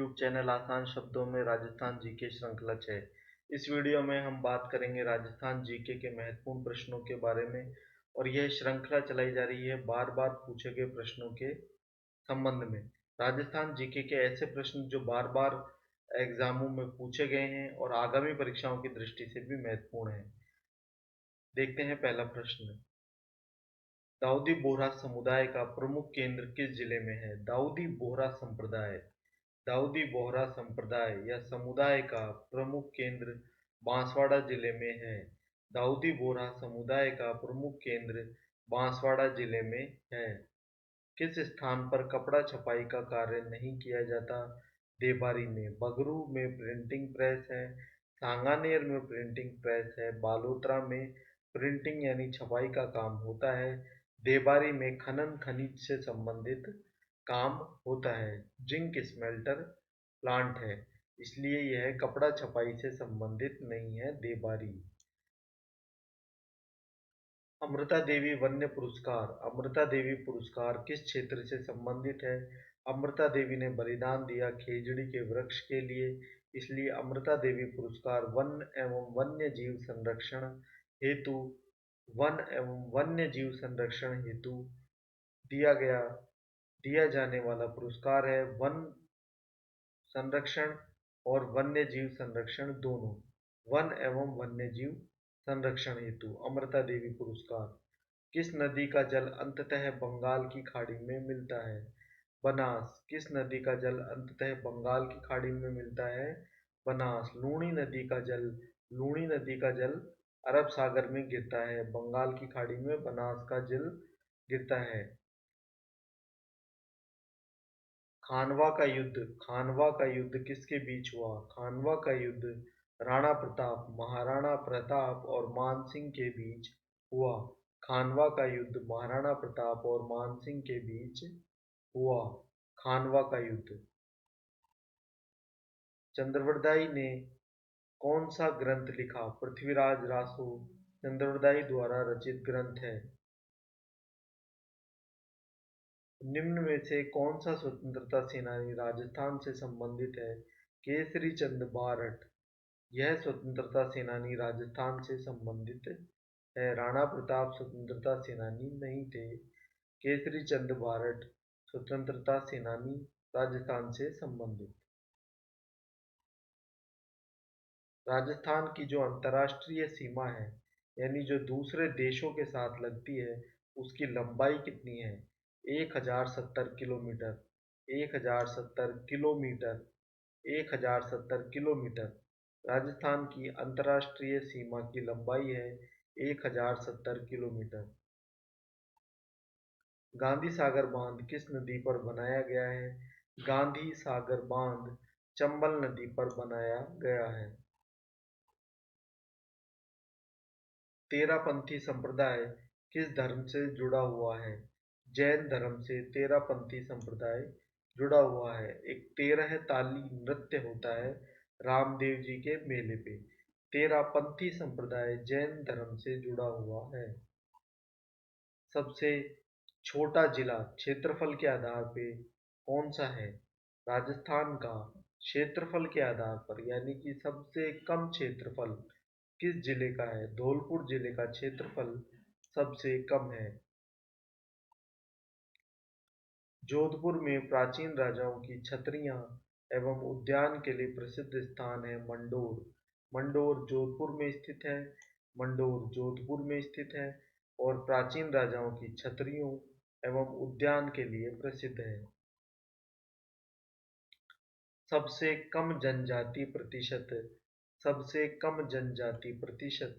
YouTube channel आसान शब्दों में राजस्थान जीके श्रृंखला 6। इस वीडियो में हम बात करेंगे राजस्थान जीके के महत्वपूर्ण प्रश्नों के बारे में। और यह श्रृंखला चलाई जा रही है बार बार पूछे गए प्रश्नों के संबंध में। राजस्थान जीके के ऐसे प्रश्न जो बार बार एग्जामों में पूछे गए हैं और आगामी परीक्षाओं की दृष्टि से भी महत्वपूर्ण है। देखते हैं पहला प्रश्न। दाऊदी बोहरा समुदाय का प्रमुख केंद्र किस जिले में है? दाऊदी बोहरा संप्रदाय दाऊदी बोहरा संप्रदाय या समुदाय का प्रमुख केंद्र बांसवाड़ा जिले में है। दाऊदी बोहरा समुदाय का प्रमुख केंद्र बांसवाड़ा जिले में है। किस स्थान पर कपड़ा छपाई का कार्य नहीं किया जाता? देबारी में। बगरू में प्रिंटिंग प्रेस है। सांगानेर में प्रिंटिंग प्रेस है। बालोतरा में प्रिंटिंग यानी छपाई का काम होता है। देबारी में खनन खनिज से संबंधित काम होता है। जिंक स्मेल्टर प्लांट है, इसलिए यह कपड़ा छपाई से संबंधित नहीं है। देबारी। अमृता देवी वन्य पुरस्कार अमृता देवी पुरस्कार किस क्षेत्र से संबंधित है? अमृता देवी ने बलिदान दिया खेजड़ी के वृक्ष के लिए, इसलिए अमृता देवी पुरस्कार वन एवं वन्य जीव संरक्षण हेतु वन एवं वन्य जीव संरक्षण हेतु दिया जाने वाला पुरस्कार है। वन संरक्षण और वन्य जीव संरक्षण दोनों। वन एवं वन्य जीव संरक्षण हेतु अमृता देवी पुरस्कार। किस नदी का जल अंततः बंगाल की खाड़ी में मिलता है? बनास। किस नदी का जल अंततः बंगाल की खाड़ी में मिलता है? बनास। लूणी नदी का जल अरब सागर में गिरता है। बंगाल की खाड़ी में बनास का जल गिरता है। खानवा का युद्ध किसके बीच हुआ? खानवा का युद्ध राणा प्रताप, महाराणा प्रताप और मानसिंह के बीच हुआ। खानवा का युद्ध महाराणा प्रताप और मानसिंह के बीच हुआ। खानवा का युद्ध। चंद्रवरदाई ने कौन सा ग्रंथ लिखा? पृथ्वीराज रासो चंद्रवरदाई द्वारा रचित ग्रंथ है। निम्न में से कौन सा स्वतंत्रता सेनानी राजस्थान से संबंधित है? केसरी चंद बारठ। यह स्वतंत्रता सेनानी राजस्थान से संबंधित है। राणा प्रताप स्वतंत्रता सेनानी नहीं थे। केसरी चंद बारठ स्वतंत्रता सेनानी राजस्थान से संबंधित। राजस्थान की जो अंतर्राष्ट्रीय सीमा है, यानी जो दूसरे देशों के साथ लगती है, उसकी लंबाई कितनी है? 1070 किलोमीटर। 1070 किलोमीटर। 1070 किलोमीटर। राजस्थान की अंतर्राष्ट्रीय सीमा की लंबाई है 1070 किलोमीटर। गांधी सागर बांध किस नदी पर बनाया गया है? गांधी सागर बांध चंबल नदी पर बनाया गया है। तेरापंथी संप्रदाय किस धर्म से जुड़ा हुआ है? जैन धर्म से तेरापंथी संप्रदाय जुड़ा हुआ है। एक 13 ताली नृत्य होता है रामदेव जी के मेले पे। तेरापंथी संप्रदाय जैन धर्म से जुड़ा हुआ है। सबसे छोटा जिला क्षेत्रफल के आधार पे कौन सा है? राजस्थान का क्षेत्रफल के आधार पर, यानी कि सबसे कम क्षेत्रफल किस जिले का है? धौलपुर जिले का क्षेत्रफल सबसे कम है। जोधपुर में प्राचीन राजाओं की छतरियां एवं उद्यान के लिए प्रसिद्ध स्थान है मंडोर। मंडोर जोधपुर में स्थित है। मंडोर जोधपुर में स्थित है और प्राचीन राजाओं की छतरियों एवं उद्यान के लिए प्रसिद्ध है। सबसे कम जनजाति प्रतिशत सबसे कम जनजाति प्रतिशत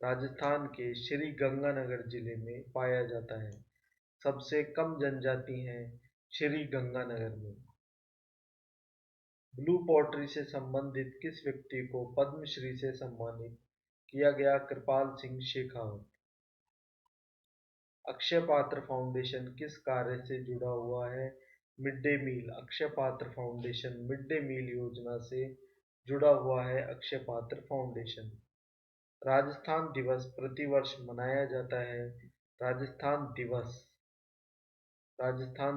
राजस्थान के श्री गंगानगर जिले में पाया जाता है। सबसे कम जनजाति हैं श्री गंगानगर में। ब्लू पोट्री से संबंधित किस व्यक्ति को पद्मश्री से सम्मानित किया गया? कृपाल सिंह शेखावत। अक्षय पात्र फाउंडेशन किस कार्य से जुड़ा हुआ है? Mid day meal. अक्षय पात्र फाउंडेशन मिड डे मील योजना से जुड़ा हुआ है। अक्षय पात्र फाउंडेशन। राजस्थान दिवस प्रतिवर्ष मनाया जाता है। राजस्थान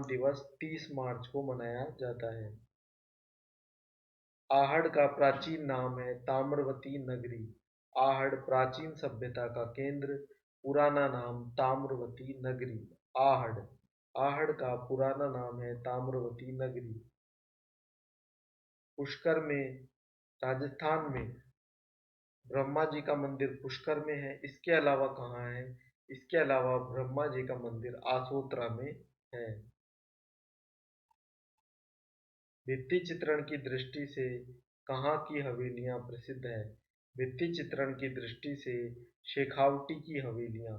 दिवस 30 मार्च को मनाया जाता है। आहड़ का प्राचीन नाम है ताम्रवती नगरी। आहड़ प्राचीन सभ्यता का केंद्र, पुराना नाम ताम्रवती नगरी। आहड़ आहड़ का पुराना नाम है ताम्रवती नगरी। पुष्कर में, राजस्थान में ब्रह्मा जी का मंदिर पुष्कर में है। इसके अलावा कहाँ है? इसके अलावा ब्रह्मा जी का मंदिर आसोतरा में है। भित्ति चित्रण की दृष्टि से कहाँ की हवेलियां प्रसिद्ध है? भित्ति चित्रण की दृष्टि से शेखावटी की हवेलियां,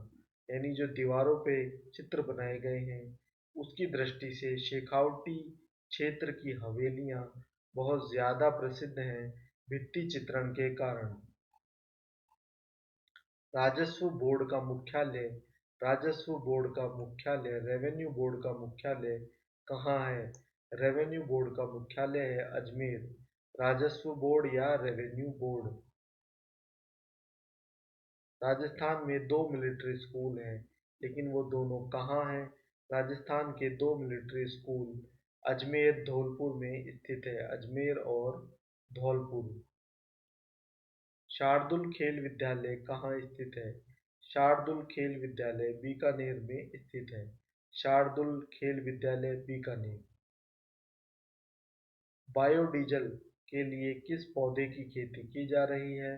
यानी जो दीवारों पे चित्र बनाए गए हैं, उसकी दृष्टि से शेखावटी क्षेत्र की हवेलियां बहुत ज्यादा प्रसिद्ध हैं भित्ति चित्रण के कारण। राजस्व बोर्ड का मुख्यालय राजस्व बोर्ड का मुख्यालय रेवेन्यू बोर्ड का मुख्यालय कहाँ है? रेवेन्यू बोर्ड का मुख्यालय है अजमेर। राजस्व बोर्ड या रेवेन्यू बोर्ड। राजस्थान में दो मिलिट्री स्कूल हैं, लेकिन वो दोनों कहाँ हैं? राजस्थान के दो मिलिट्री स्कूल अजमेर धौलपुर में स्थित है। अजमेर और धौलपुर। शार्दुल खेल विद्यालय कहाँ स्थित है? शार्दुल खेल विद्यालय बीकानेर में स्थित है। शार्दुल खेल विद्यालय बीकानेर। बायोडीजल के लिए किस पौधे की खेती की जा रही है?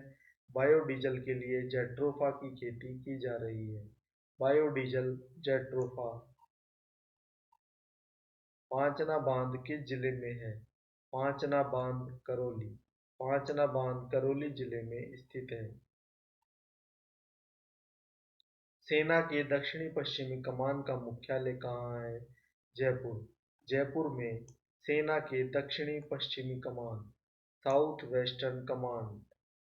बायोडीजल के लिए जेट्रोफा की खेती की जा रही है। Biodiesel jatropha. पांचना बांध किस जिले में है? पांचना बांध करौली। पांचना बांध करौली जिले में स्थित है। सेना के दक्षिणी पश्चिमी कमान का मुख्यालय कहाँ है? जयपुर। जयपुर में सेना के दक्षिणी पश्चिमी कमान, साउथ वेस्टर्न कमान,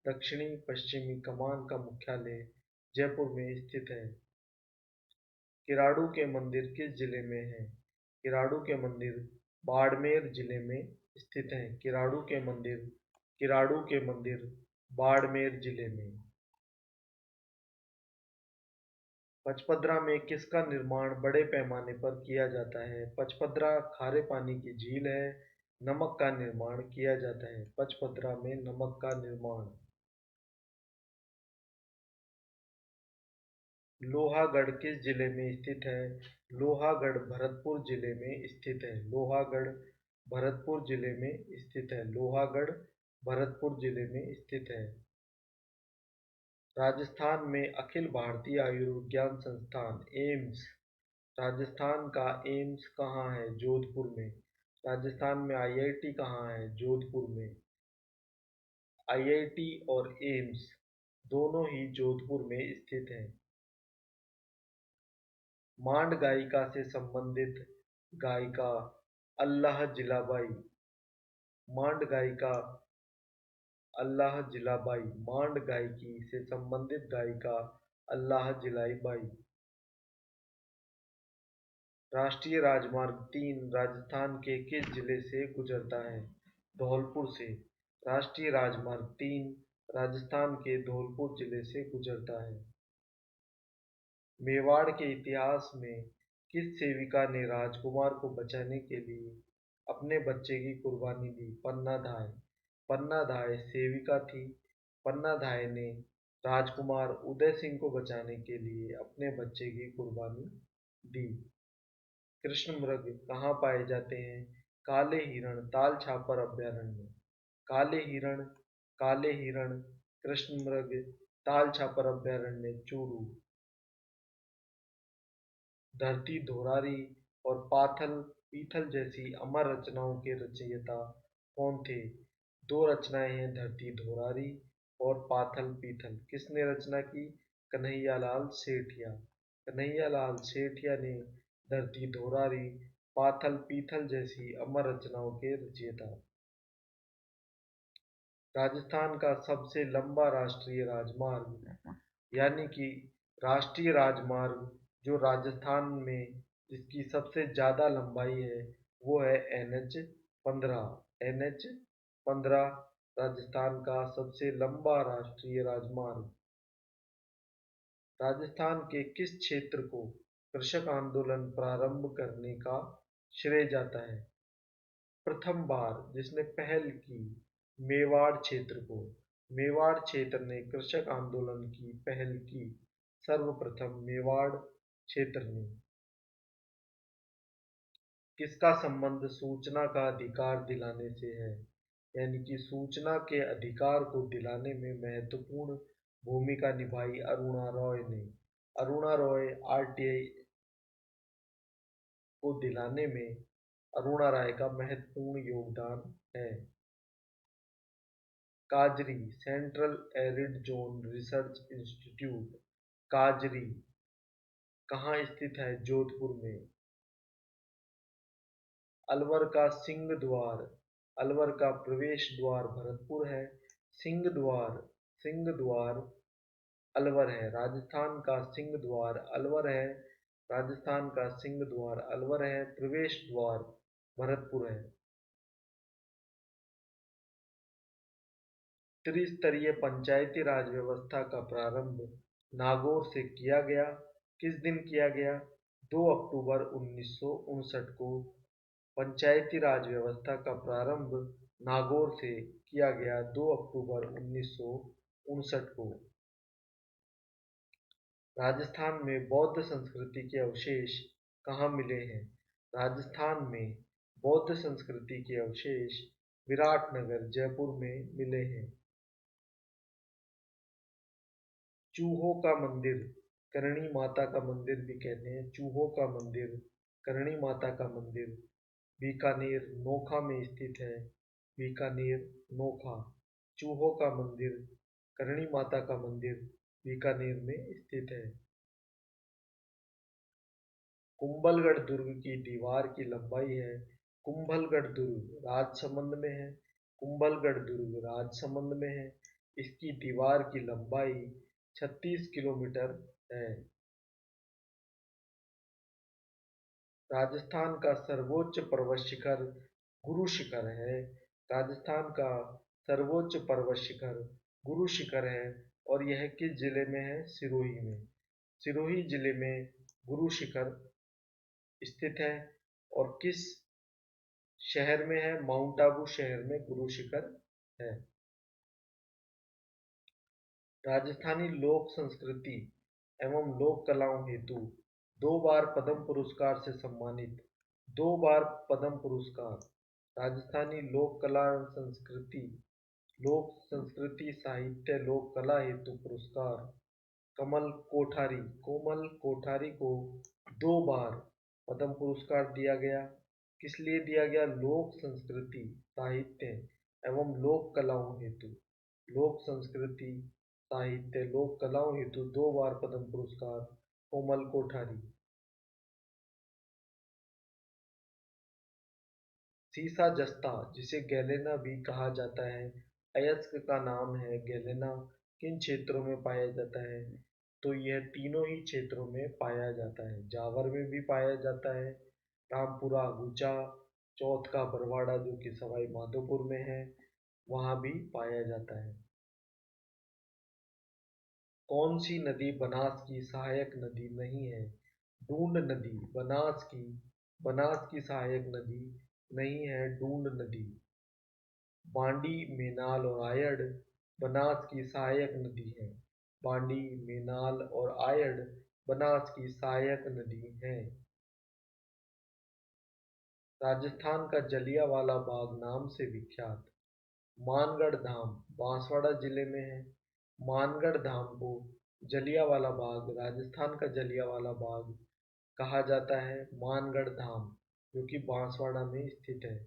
दक्षिणी पश्चिमी कमान का मुख्यालय जयपुर में स्थित है। किराड़ू के मंदिर किस जिले में है? किराड़ू के मंदिर बाड़मेर जिले में स्थित है। किराड़ू के मंदिर बाड़मेर जिले में। पचपदरा में किसका निर्माण बड़े पैमाने पर किया जाता है? पचपदरा खारे पानी की झील है। नमक का निर्माण किया जाता है पचपदरा में, नमक का निर्माण। लोहागढ़ किस जिले में स्थित है? लोहागढ़ भरतपुर जिले में स्थित है। लोहागढ़ भरतपुर जिले में स्थित है। लोहागढ़ भरतपुर जिले में स्थित है। राजस्थान में अखिल भारतीय आयुर्विज्ञान संस्थान एम्स, राजस्थान का एम्स कहाँ है? जोधपुर में। राजस्थान में आईआईटी कहाँ है? जोधपुर में। आईआईटी और एम्स दोनों ही जोधपुर में स्थित हैं। मांड गायिका से संबंधित गायिका अल्लाह जिलाबाई। मांड गायिका अल्लाह जिलाबाई। मांड गायकी से संबंधित गायिका अल्लाह जिलाबाई। राष्ट्रीय राजमार्ग 3 राजस्थान के किस जिले से गुजरता है? धौलपुर से। राष्ट्रीय राजमार्ग 3 राजस्थान के धौलपुर जिले से गुजरता है। मेवाड़ के इतिहास में किस सेविका ने राजकुमार को बचाने के लिए अपने बच्चे की कुर्बानी दी? पन्ना धाय। पन्ना धाय सेविका थी। पन्ना धाय ने राजकुमार उदय सिंह को बचाने के लिए अपने बच्चे की कुर्बानी दी। कृष्ण मृग कहाँ पाए जाते हैं? काले हिरण ताल छापर अभयारण्य। काले हिरण काले हिरण कृष्ण मृग ताल छापर अभयारण्य चूरू। धरती धोरारी और पाथल पीथल जैसी अमर रचनाओं के रचयिता कौन थे? दो रचनाएं हैं, धरती धोरारी और पाथल पीथल। किसने रचना की? कन्हैयालाल सेठिया। कन्हैयालाल सेठिया ने धरती धोरारी, पाथल पीथल जैसी अमर रचनाओं के रचयिता। राजस्थान का सबसे लंबा राष्ट्रीय राजमार्ग, यानी कि राष्ट्रीय राजमार्ग जो राजस्थान में जिसकी सबसे ज्यादा लंबाई है, वो है NH 15। NH 15 राजस्थान का सबसे लंबा राष्ट्रीय राजमार्ग। राजस्थान के किस क्षेत्र को कृषक आंदोलन प्रारंभ करने का श्रेय जाता है? प्रथम बार जिसने पहल की मेवाड़ क्षेत्र को। मेवाड़ क्षेत्र ने कृषक आंदोलन की पहल की। सर्वप्रथम मेवाड़ क्षेत्र ने। किसका संबंध सूचना का अधिकार दिलाने से है? यानी कि सूचना के अधिकार को दिलाने में महत्वपूर्ण भूमिका निभाई अरुणा रॉय ने। अरुणा रॉय आरटीआई को दिलाने में अरुणा राय का महत्वपूर्ण योगदान है। काजरी central arid zone research institute, काजरी कहाँ स्थित है? जोधपुर में। अलवर का सिंह द्वार, अलवर का प्रवेश द्वार भरतपुर है। सिंह द्वार अलवर है। राजस्थान का सिंह द्वार अलवर है। राजस्थान का सिंह द्वार अलवर है। प्रवेश द्वार भरतपुर है। त्रिस्तरीय पंचायती राज व्यवस्था का प्रारंभ नागौर से किया गया। किस दिन किया गया? 2 अक्टूबर 1959 को पंचायती राज व्यवस्था का प्रारंभ नागौर से किया गया। 2 अक्टूबर 1959 को। राजस्थान में बौद्ध संस्कृति के अवशेष कहाँ मिले हैं? राजस्थान में बौद्ध संस्कृति के अवशेष विराटनगर, जयपुर में मिले हैं। चूहों का मंदिर, करणी माता का मंदिर भी कहते हैं। चूहों का मंदिर, करणी माता का मंदिर बीकानेर नोखा में स्थित है। बीकानेर नोखा। चूहों का मंदिर, करणी माता का मंदिर बीकानेर में स्थित है। कुंभलगढ़ दुर्ग की दीवार की लंबाई है। कुंभलगढ़ दुर्ग राजसमंद में है। कुंभलगढ़ दुर्ग राजसमंद में है। इसकी दीवार की लंबाई 36 किलोमीटर है। राजस्थान का सर्वोच्च पर्वत शिखर गुरु शिखर है। राजस्थान का सर्वोच्च पर्वत शिखर गुरु शिखर है। और यह किस जिले में है? सिरोही में। सिरोही जिले में गुरु शिखर स्थित है। और किस शहर में है? माउंट आबू शहर में गुरु शिखर है। राजस्थानी लोक संस्कृति एवं लोक कलाओं हेतु 2 बार पद्म पुरस्कार से सम्मानित। 2 बार पद्म पुरस्कार। राजस्थानी लोक कला एवं संस्कृति, लोक संस्कृति साहित्य लोक कला हेतु पुरस्कार कोमल कोठारी को 2 बार पद्म पुरस्कार दिया गया। किस लिए दिया गया? लोक संस्कृति साहित्य एवं लोक कलाओं हेतु। लोक संस्कृति साहित्य लोक कलाओं हेतु 2 बार पद्म पुरस्कार कोमल कोठारी। सीसा जस्ता, जिसे गैलेना भी कहा जाता है, अयस्क का नाम है। गैलेना किन क्षेत्रों में पाया जाता है? तो यह तीनों ही क्षेत्रों में पाया जाता है। जावर में भी पाया जाता है, रामपुरा गुचा, चौथ का बरवाड़ा जो कि सवाई माधोपुर में है, वहाँ भी पाया जाता है। कौन सी नदी बनास की सहायक नदी नहीं है? डूंड नदी बनास की सहायक नदी नहीं है। डूंड नदी। बांडी, मेनाल और आयड़ बनास की सहायक नदी है। बांडी, मेनाल और आयड़ बनास की सहायक नदी हैं। राजस्थान का जलियांवाला बाग नाम से विख्यात मानगढ़ धाम बांसवाड़ा जिले में है। मानगढ़ धाम को जलियांवाला बाग, राजस्थान का जलियांवाला बाग कहा जाता है। मानगढ़ धाम जो कि बांसवाड़ा में स्थित है।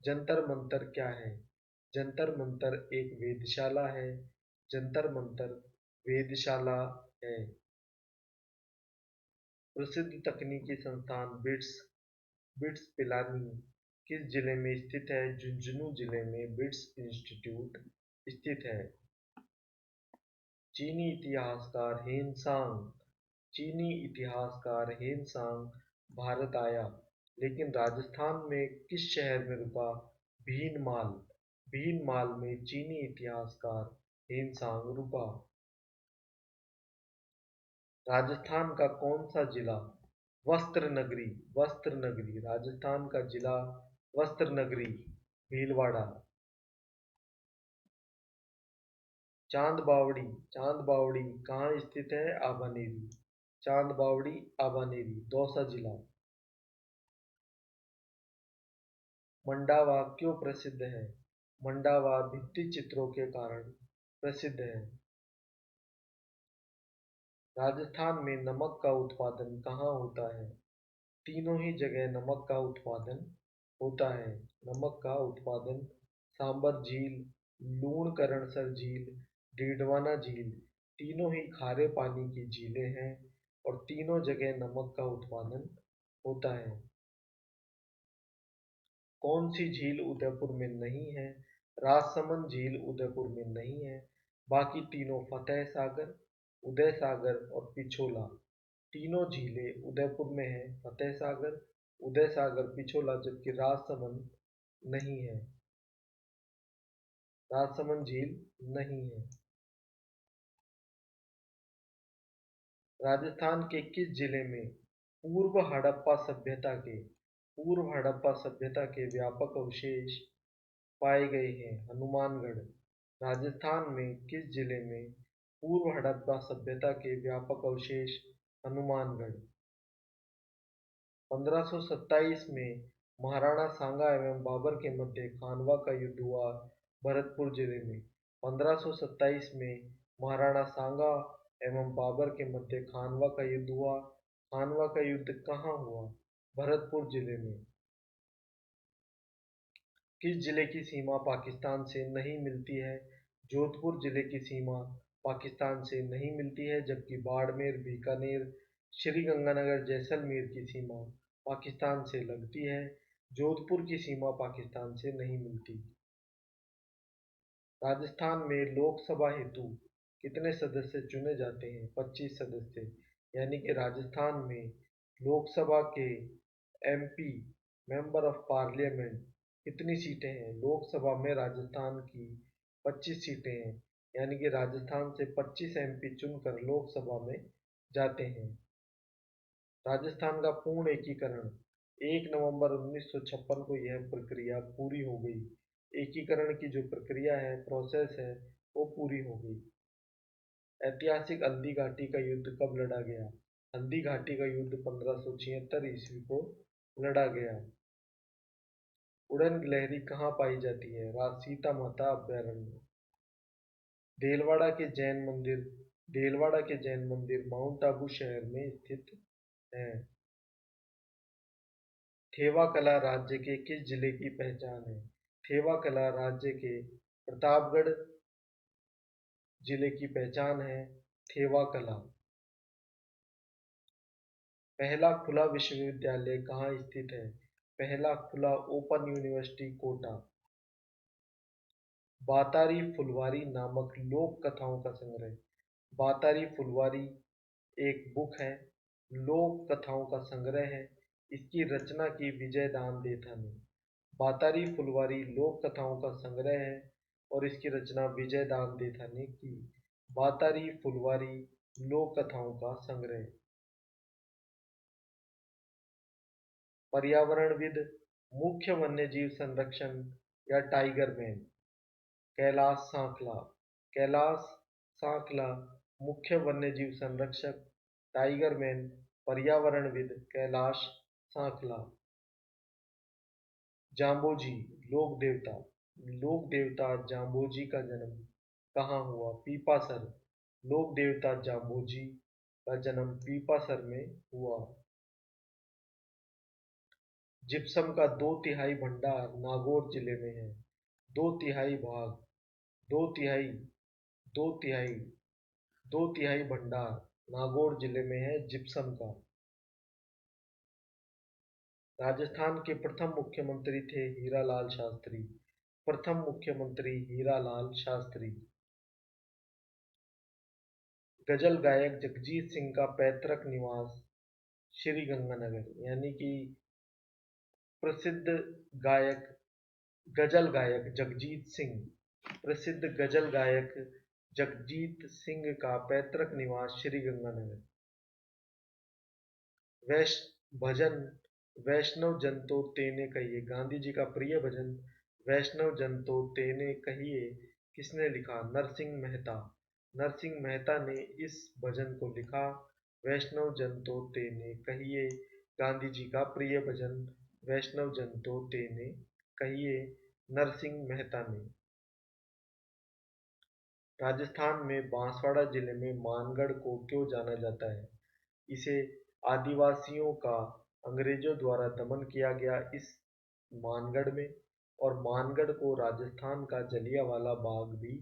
जंतर मंतर क्या है? जंतर मंतर एक वेधशाला है। जंतर मंतर वेधशाला है। प्रसिद्ध तकनीकी संस्थान बिट्स पिलानी किस जिले में स्थित है? झुंझुनू जिले में बिट्स इंस्टीट्यूट स्थित है। चीनी इतिहासकार हेनसांग भारत आया, लेकिन राजस्थान में किस शहर में रुका? भीनमाल। भीनमाल में चीनी इतिहासकार हेनसांग रुका। राजस्थान का कौन सा जिला वस्त्र नगरी राजस्थान का जिला वस्त्र नगरी भीलवाड़ा। चांद बावड़ी, चांद बावड़ी कहाँ स्थित है? आभानेरी। चांद बावड़ी आभानेरी, दौसा जिला। मंडावा क्यों प्रसिद्ध है? मंडावा भित्ति चित्रों के कारण प्रसिद्ध है। राजस्थान में नमक का उत्पादन कहाँ होता है? तीनों ही जगह नमक का उत्पादन होता है। नमक का उत्पादन सांबर झील, लूणकरणसर झील, डीडवाना झील, तीनों ही खारे पानी की झीलें हैं और तीनों जगह नमक का उत्पादन होता है। कौन सी झील उदयपुर में नहीं है? राजसमंद झील उदयपुर में नहीं है। बाकी तीनों फतेह सागर, उदय सागर और पिछोला, तीनों झीलें उदयपुर में हैं। फतेह सागर, उदय सागर, पिछोला, जबकि राजसमंद नहीं है। राजसमंद झील नहीं है। राजस्थान के किस जिले में पूर्व हड़प्पा सभ्यता के व्यापक अवशेष पाए गए हैं? हनुमानगढ़। राजस्थान में किस जिले में पूर्व हड़प्पा सभ्यता के व्यापक अवशेष? हनुमानगढ़। 1527 में महाराणा सांगा एवं बाबर के मध्य खानवा का युद्ध हुआ भरतपुर जिले में। 1527 में महाराणा सांगा एवं बाबर के मध्य खानवा का युद्ध हुआ। खानवा का युद्ध कहाँ हुआ? भरतपुर जिले में। किस जिले की सीमा पाकिस्तान से नहीं मिलती है? जोधपुर जिले की सीमा पाकिस्तान से नहीं मिलती है, जबकि बाड़मेर, बीकानेर, श्रीगंगानगर, जैसलमेर की सीमा पाकिस्तान से लगती है। जोधपुर की सीमा पाकिस्तान से नहीं मिलती। राजस्थान में लोकसभा हेतु कितने सदस्य चुने जाते हैं? 25 सदस्य। यानी कि राजस्थान में लोकसभा के एमपी, मेंबर ऑफ पार्लियामेंट, कितनी सीटें हैं? लोकसभा में राजस्थान की 25 सीटें हैं। यानी कि राजस्थान से 25 एमपी चुनकर लोकसभा में जाते हैं। राजस्थान का पूर्ण एकीकरण 1 नवंबर 1956 को यह प्रक्रिया पूरी हो गई। एकीकरण की जो प्रक्रिया है, प्रोसेस है, वो पूरी हो गई। ऐतिहासिक हल्दी घाटी का युद्ध कब लड़ा गया? हल्दी घाटी का युद्ध 1576 ईस्वी को लड़ा गया। उड़न गिलहरी कहाँ पाई जाती है? सीता माता अभयारण्य। देलवाड़ा के जैन मंदिर देलवाड़ा के जैन मंदिर माउंट आबू शहर में स्थित है। थेवा कला राज्य के किस जिले की पहचान है? थेवा कला राज्य के प्रतापगढ़ जिले की पहचान है। थेवा कला। पहला खुला विश्वविद्यालय कहाँ स्थित है? पहला खुला ओपन यूनिवर्सिटी कोटा। बातारी फुलवारी नामक लोक कथाओं का संग्रह। बातारी फुलवारी एक बुक है, लोक कथाओं का संग्रह है। इसकी रचना की विजय दान देथा ने। बातारी फुलवारी लोक कथाओं का संग्रह है और इसकी रचना विजय दान देथा ने की। बातारी फुलवारी लोक कथाओं का संग्रह। पर्यावरणविद, मुख्य वन्यजीव संरक्षण या टाइगर मैन? कैलाश सांखला। कैलाश सांखला मुख्य वन्यजीव संरक्षक, टाइगर मैन पर्यावरणविद कैलाश सांखला। जाम्बोजी लोक देवता। लोक देवता जाम्बोजी का जन्म कहाँ हुआ? पीपासर। लोक देवता जाम्बोजी का जन्म पीपासर में हुआ। जिप्सम का 2/3 भंडार नागौर जिले में है। 2/3 भाग, 2/3, 2/3, 2/3 भंडार नागौर जिले में है जिप्सम का। राजस्थान के प्रथम मुख्यमंत्री थे हीरालाल शास्त्री। प्रथम मुख्यमंत्री हीरालाल शास्त्री। गजल गायक जगजीत सिंह का पैतृक निवास श्रीगंगानगर। यानी कि प्रसिद्ध गायक, गजल गायक जगजीत सिंह, प्रसिद्ध गजल गायक जगजीत सिंह का पैतृक निवास श्रीगंगानगर। भजन वैष्णव जन तो तेने कहिए गांधी जी का प्रिय भजन वैष्णव जन तो तेने कहिए किसने लिखा? नरसिंह मेहता। नरसिंह मेहता ने इस भजन को लिखा। वैष्णव जन तो तेने कहिए, गांधी जी का प्रिय भजन वैष्णव जन तो तेने कहिए, नरसिंह मेहता ने। राजस्थान में बांसवाड़ा जिले में मानगढ़ को क्यों जाना जाता है? इसे आदिवासियों का अंग्रेजों द्वारा दमन किया गया इस मानगढ़ में, और मानगढ़ को राजस्थान का जलियांवाला बाग भी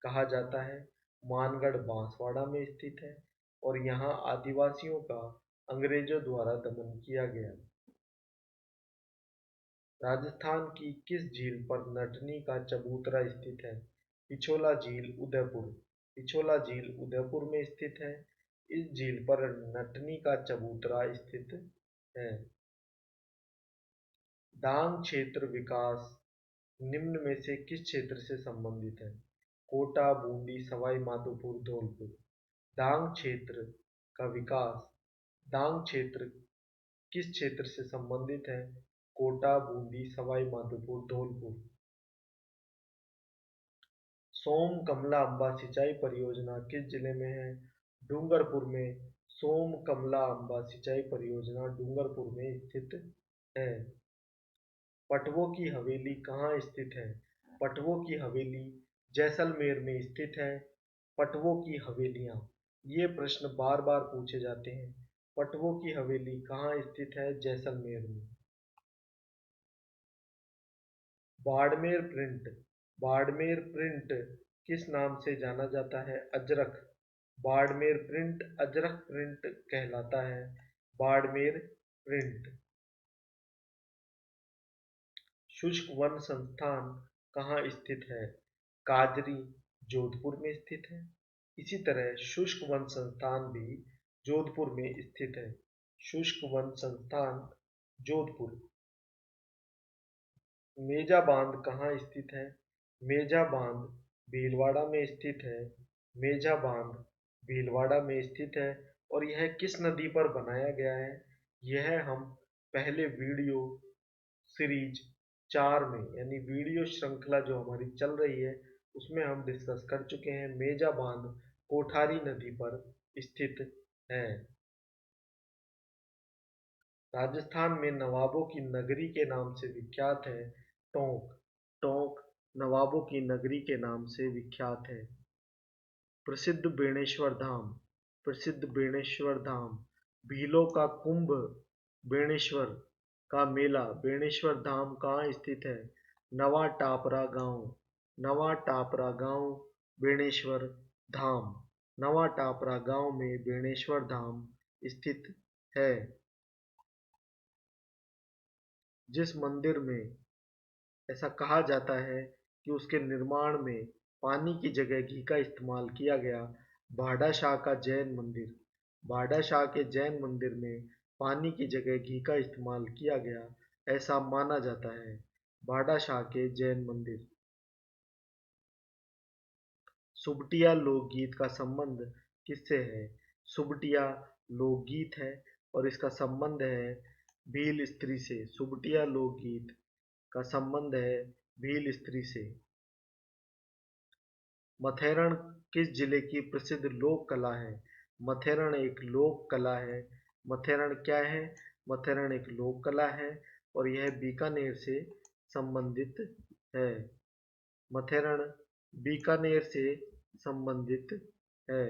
कहा जाता है। मानगढ़ बांसवाड़ा में स्थित है और यहाँ आदिवासियों का अंग्रेजों द्वारा दमन किया गया। राजस्थान की किस झील पर नटनी का चबूतरा स्थित है? पिछोला झील, उदयपुर। पिछोला झील उदयपुर में स्थित है। इस झील पर नटनी का चबूतरा स्थित है। डांग क्षेत्र विकास निम्न में से किस क्षेत्र से संबंधित है? कोटा, बूंदी, सवाई माधोपुर, धौलपुर। डांग क्षेत्र का विकास, डांग क्षेत्र किस क्षेत्र से संबंधित है? कोटा, बूंदी, सवाई माधोपुर, धौलपुर। सोम कमला अंबा सिंचाई परियोजना किस जिले में है? डूंगरपुर में। सोम कमला अंबा सिंचाई परियोजना डूंगरपुर में स्थित है। पटवों की हवेली कहाँ स्थित है? पटवों की हवेली जैसलमेर में स्थित है। पटवों की हवेलियाँ, ये प्रश्न बार बार पूछे जाते हैं। पटवों की हवेली कहाँ स्थित है? जैसलमेर में। बाड़मेर प्रिंट, बाड़मेर प्रिंट किस नाम से जाना जाता है? अजरक। बाड़मेर प्रिंट अजरक प्रिंट कहलाता है। बाड़मेर प्रिंट। शुष्क वन संस्थान कहाँ स्थित है? काजरी, जोधपुर में स्थित है। इसी तरह शुष्क वन संस्थान भी जोधपुर में स्थित है। शुष्क वन संस्थान, जोधपुर। मेजा बांध कहाँ स्थित है? मेजा बांध भीलवाड़ा में स्थित है। मेजा बांध भीलवाड़ा में स्थित है। और यह किस नदी पर बनाया गया है? यह हम पहले वीडियो सीरीज 4 में, यानी वीडियो श्रृंखला जो हमारी चल रही है उसमें हम डिस्कस कर चुके हैं। मेजा बांध कोठारी नदी पर स्थित है। राजस्थान में नवाबों की नगरी के नाम से विख्यात है टोंक। टोंक नवाबों की नगरी के नाम से विख्यात है। प्रसिद्ध बेणेश्वर धाम, प्रसिद्ध बेणेश्वर धाम। भीलों का कुंभ, बेणेश्वर का मेला, बेणेश्वर धाम कहाँ स्थित है? नवा टापरा गांव। नवा टापरा गांव, बेणेश्वर धाम। नवा टापरा गांव में बेणेश्वर धाम स्थित है। जिस मंदिर में ऐसा कहा जाता है कि उसके निर्माण में पानी की जगह घी का इस्तेमाल किया गया, भाडाशाह का जैन मंदिर। भाडाशाह के जैन मंदिर में पानी की जगह घी का इस्तेमाल किया गया, ऐसा माना जाता है। भाडाशाह के जैन मंदिर। सुबटिया लोकगीत का संबंध किससे है? सुबटिया लोकगीत है और इसका संबंध है भील स्त्री से। सुबटिया लोकगीत का संबंध है भील स्त्री से। मथेरण किस जिले की प्रसिद्ध लोक कला है? मथेरण एक लोक कला है। मथेरण क्या है? मथेरण एक लोक कला है और यह बीकानेर से संबंधित है। मथेरण बीकानेर से संबंधित है।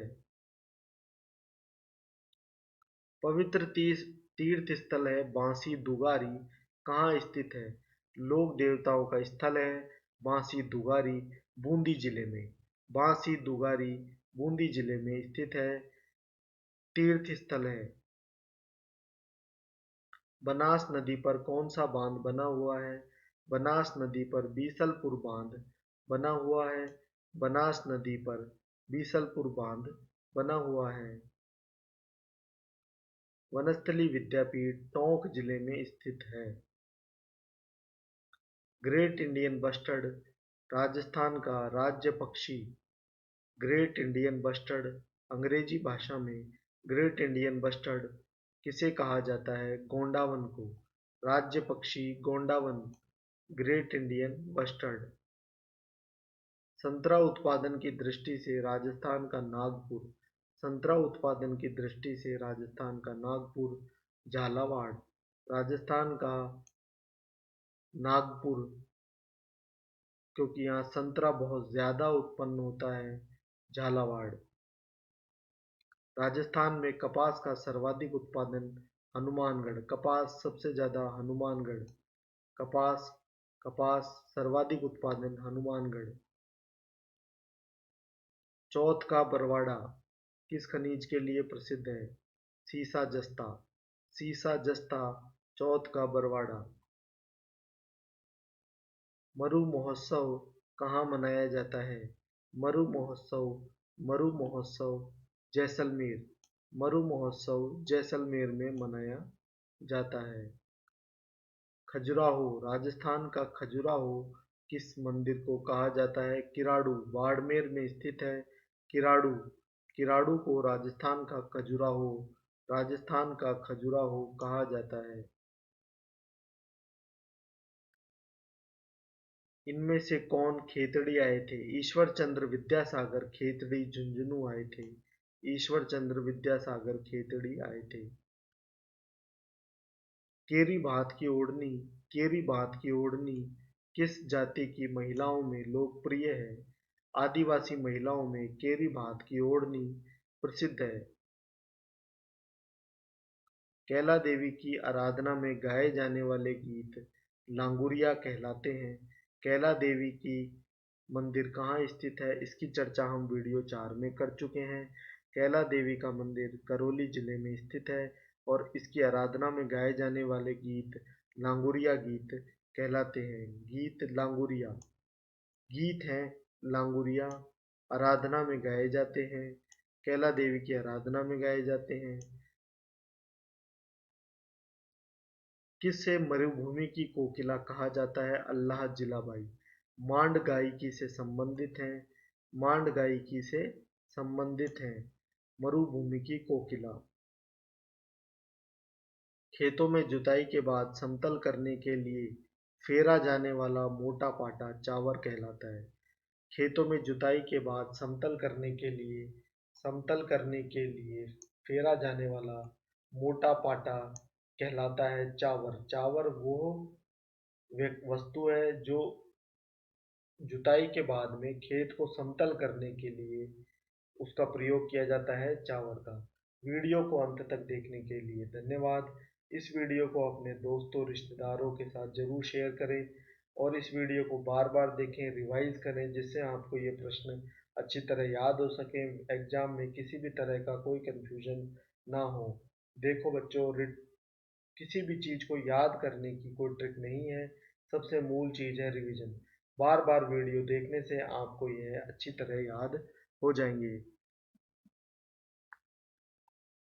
पवित्र तीर्थ स्थल है बांसी दुगारी, कहाँ स्थित है? लोक देवताओं का स्थल है बांसी दुगारी, बूंदी जिले में। बांसी दुगारी बूंदी जिले में स्थित है, तीर्थ स्थल है। बनास नदी पर कौन सा बांध बना हुआ है? बनास नदी पर बीसलपुर बांध बना हुआ है। बनास नदी पर बीसलपुर बांध बना हुआ है। वनस्थली विद्यापीठ टोंक जिले में स्थित है। ग्रेट इंडियन बस्टर्ड राजस्थान का राज्य पक्षी। ग्रेट इंडियन बस्टर्ड अंग्रेजी भाषा में ग्रेट इंडियन बस्टर्ड किसे कहा जाता है? गोंडावन को। राज्य पक्षी गोंडावन ग्रेट इंडियन बस्टर्ड। संतरा उत्पादन की दृष्टि से राजस्थान का नागपुर। संतरा उत्पादन की दृष्टि से राजस्थान का नागपुर। झालावाड़। राजस्थान का नागपुर, क्योंकि यहाँ संतरा बहुत ज्यादा उत्पन्न होता है। झालावाड़। राजस्थान में कपास का सर्वाधिक उत्पादन हनुमानगढ़। कपास सबसे ज्यादा हनुमानगढ़। कपास कपास सर्वाधिक उत्पादन हनुमानगढ़। चौथ का बरवाडा किस खनिज के लिए प्रसिद्ध है? सीसा जस्ता। सीसा जस्ता चौथ का बरवाडा। मरु महोत्सव कहाँ मनाया जाता है? मरु महोत्सव मरु महोत्सव जैसलमेर। मरु महोत्सव जैसलमेर में मनाया जाता है। खजुराहो। राजस्थान का खजुराहो किस मंदिर को कहा जाता है? किराडू। बाड़मेर में स्थित है किराडू। किराडू को राजस्थान का खजुराहो कहा जाता है। इनमें से कौन खेतड़ी आए थे? ईश्वर चंद्र विद्यासागर खेतड़ी झुंझुनू आए थे। ईश्वर चंद्र विद्यासागर खेतड़ी आए थे। केरी भात की ओढ़नी। केरी भात की ओढ़नी किस जाति की महिलाओं में लोकप्रिय है? आदिवासी महिलाओं में केरी भात की ओढ़नी प्रसिद्ध है। कैला देवी की आराधना में गाए जाने वाले गीत लांगुरिया कहलाते हैं। कैला देवी की मंदिर कहाँ स्थित है? इसकी चर्चा हम वीडियो 4 में कर चुके हैं। कैला देवी का मंदिर करौली जिले में स्थित है और इसकी आराधना में गाए जाने वाले गीत लांगुरिया गीत कहलाते हैं। गीत हैं लांगुरिया, आराधना में गाए जाते हैं। कैला देवी की आराधना में गाए जाते हैं। किसे मरुभूमि की कोकिला कहा जाता है? अल्लाह जिलाबाई। मांड गायिकी से संबंधित हैं। मांड गायिकी से संबंधित हैं मरुभूमि की कोकिला। खेतों में जुताई के बाद समतल करने के लिए फेरा जाने वाला मोटा पाटा चावर कहलाता है। खेतों में जुताई के बाद समतल करने के लिए फेरा जाने वाला मोटा पाटा कहलाता है चावर। चावर वो वस्तु है जो जुताई के बाद में खेत को समतल करने के लिए उसका प्रयोग किया जाता है चावर का। वीडियो को अंत तक देखने के लिए धन्यवाद। इस वीडियो को अपने दोस्तों रिश्तेदारों के साथ जरूर शेयर करें और इस वीडियो को बार बार देखें, रिवाइज करें, जिससे आपको ये प्रश्न अच्छी तरह याद हो सके, एग्जाम में किसी भी तरह का कोई कंफ्यूजन ना हो। देखो बच्चों, किसी भी चीज को याद करने की कोई ट्रिक नहीं है, सबसे मूल चीज है रिवीजन। बार बार वीडियो देखने से आपको यह अच्छी तरह याद हो जाएंगे।